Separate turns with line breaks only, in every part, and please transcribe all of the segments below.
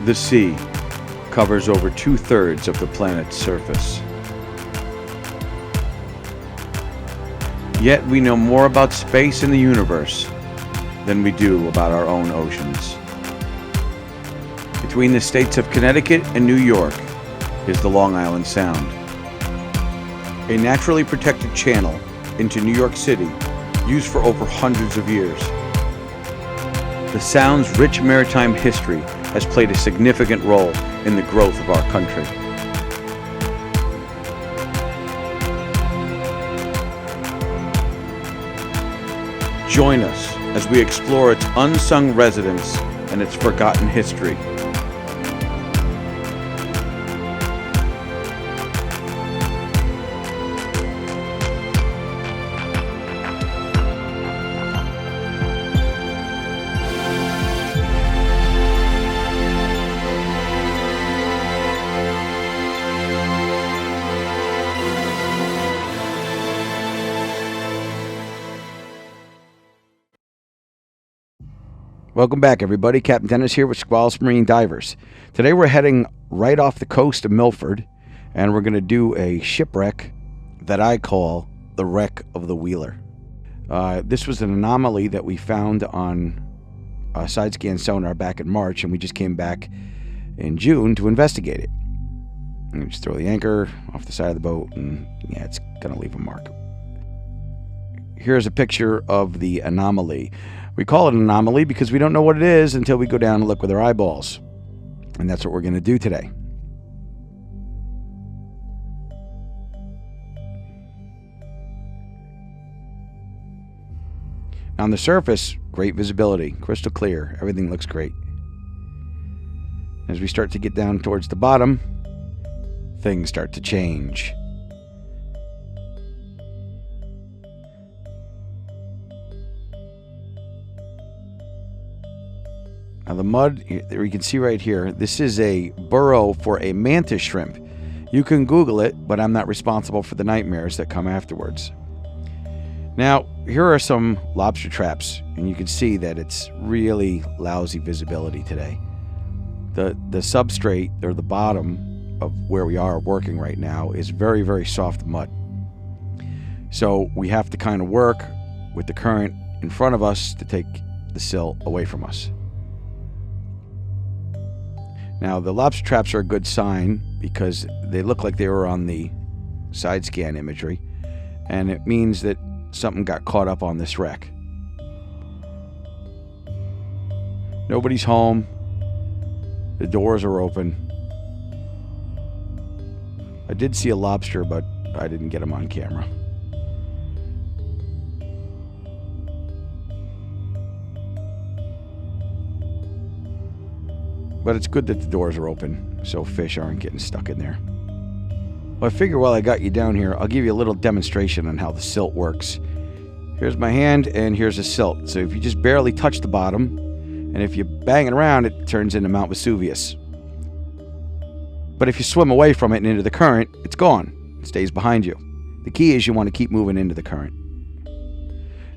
The sea covers over 2/3 of the planet's surface. Yet we know more about space and the universe than we do about our own oceans. Between the states of Connecticut and New York is the Long Island Sound, a naturally protected channel into New York City used for over hundreds of years. The Sound's rich maritime history has played a significant role in the growth of our country. Join us as we explore its unsung residents and its forgotten history. Welcome back, everybody. Captain Dennis here with Squalus Marine Divers. Today we're heading right off the coast of Milford, and we're going to do a shipwreck that I call the Wreck of the Wheeler. This was an anomaly that we found on a side scan sonar back in March, and we just came back in June to investigate it. And we just throw the anchor off the side of the boat, and yeah, it's going to leave a mark. Here's a picture of the anomaly. We call it an anomaly because we don't know what it is until we go down and look with our eyeballs. And that's what we're going to do today. On the surface, great visibility, crystal clear, everything looks great. As we start to get down towards the bottom, things start to change. Now the mud, you can see right here, this is a burrow for a mantis shrimp. You can Google it, but I'm not responsible for the nightmares that come afterwards. Now, here are some lobster traps, and you can see that it's really lousy visibility today. The substrate, or the bottom of where we are working right now, is very, very soft mud. So we have to kind of work with the current in front of us to take the silt away from us. Now, the lobster traps are a good sign because they look like they were on the side scan imagery, and it means that something got caught up on this wreck. Nobody's home. The doors are open. I did see a lobster, but I didn't get him on camera. But it's good that the doors are open, so fish aren't getting stuck in there. Well, I figure while I got you down here, I'll give you a little demonstration on how the silt works. Here's my hand, and here's the silt. So if you just barely touch the bottom, and if you bang it around, it turns into Mount Vesuvius. But if you swim away from it and into the current, it's gone. It stays behind you. The key is you want to keep moving into the current.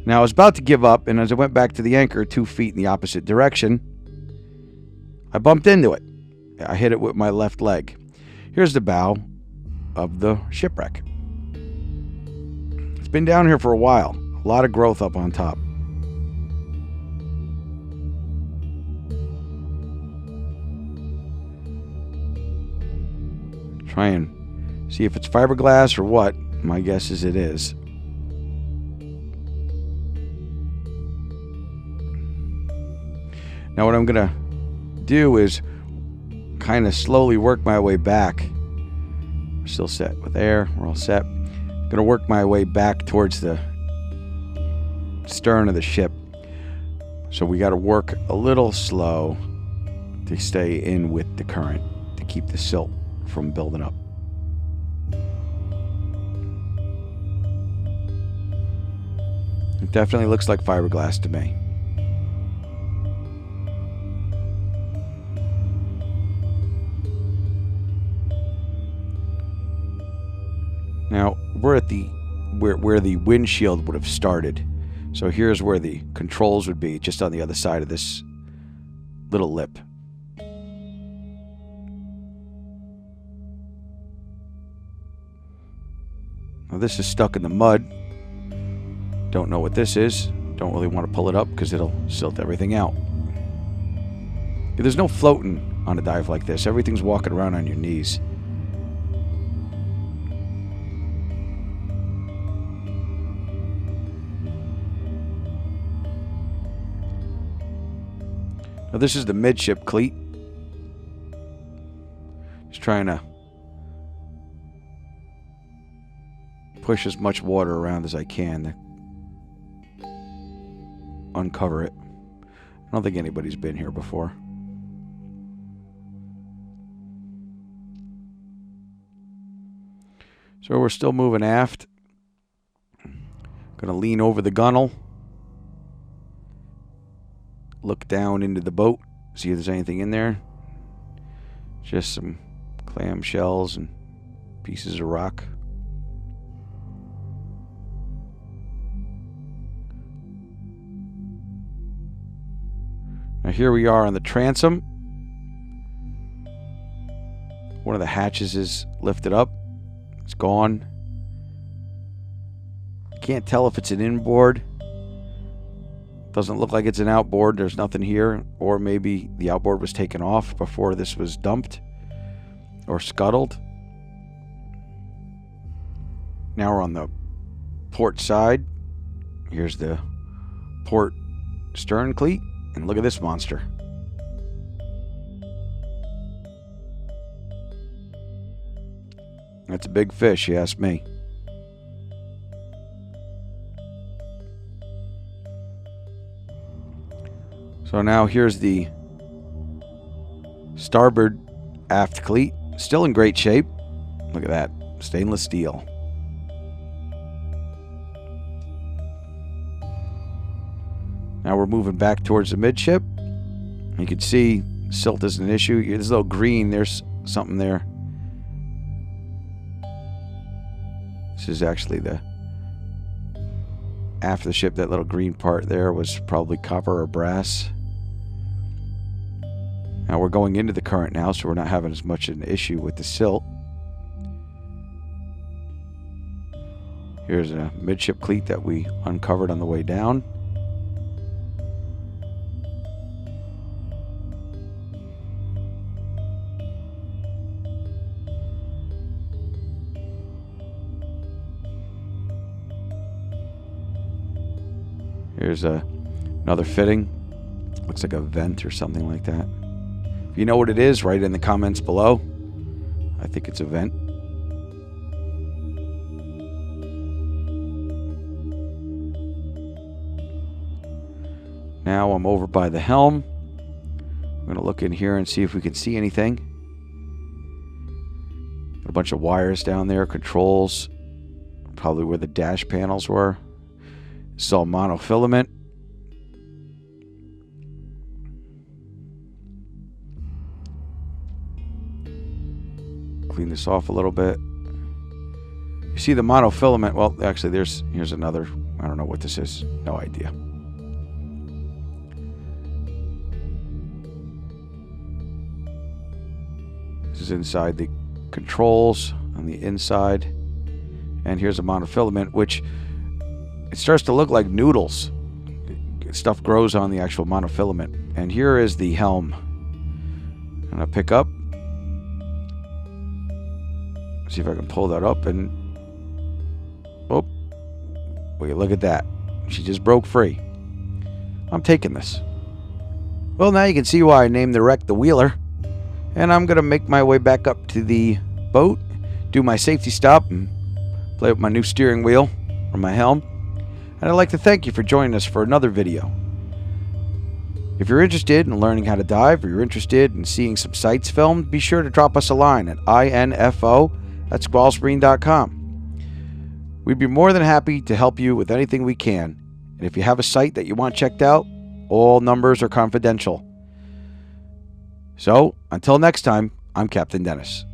Now, I was about to give up, and as I went back to the anchor 2 feet in the opposite direction, I bumped into it. I hit it with my left leg. Here's the bow of the shipwreck. It's been down here for a while. A lot of growth up on top. Try and see if it's fiberglass or what. My guess is it is. Now what I'm going to do is kind of slowly work my way back. We're still set with air. We're all set. I'm going to work my way back towards the stern of the ship. So we got to work a little slow to stay in with the current to keep the silt from building up. It definitely looks like fiberglass to me. Now, we're at the where the windshield would have started. So here's where the controls would be, just on the other side of this little lip. Now this is stuck in the mud. Don't know what this is. Don't really want to pull it up because it'll silt everything out. There's no floating on a dive like this. Everything's walking around on your knees. Now this is the Midship Cleat. Just trying to push as much water around as I can to uncover it. I don't think anybody's been here before. So we're still moving aft. Gonna lean over the gunnel. Look down into the boat. See if there's anything in there. Just some clam shells and pieces of rock. Now here we are on the transom. One of the hatches is lifted up. It's gone. Can't tell if it's an inboard. Doesn't look like it's an outboard. There's nothing here. Or maybe the outboard was taken off before this was dumped or scuttled. Now we're on the port side. Here's the port stern cleat. And look at this monster. That's a big fish, you ask me. So now here's the starboard aft cleat. Still in great shape. Look at that. Stainless steel. Now we're moving back towards the midship. You can see silt isn't an issue. There's a little green. There's something there. This is actually the aft of the ship. That little green part there was probably copper or brass. Now we're going into the current now, so we're not having as much an issue with the silt. Here's a midship cleat that we uncovered on the way down. Here's another fitting. Looks like a vent or something like that. If you know what it is, write it in the comments below. I think it's a vent. Now I'm over by the helm. I'm going to look in here and see if we can see anything. A bunch of wires down there, controls. Probably where the dash panels were. This is all monofilament. Clean this off a little bit. You see the monofilament. Well, actually, here's another. I don't know what this is. No idea. This is inside the controls on the inside. And here's a monofilament, which it starts to look like noodles. Stuff grows on the actual monofilament. And here is the helm. I'm going to pick up. See if I can pull that up and... Oh. Wait, look at that. She just broke free. I'm taking this. Well, now you can see why I named the wreck the Wheeler. And I'm going to make my way back up to the boat, do my safety stop, and play with my new steering wheel or my helm. And I'd like to thank you for joining us for another video. If you're interested in learning how to dive, or you're interested in seeing some sights filmed, be sure to drop us a line at info@squalsmarine.com. We'd be more than happy to help you with anything we can. And if you have a site that you want checked out, all numbers are confidential. So, until next time, I'm Captain Dennis.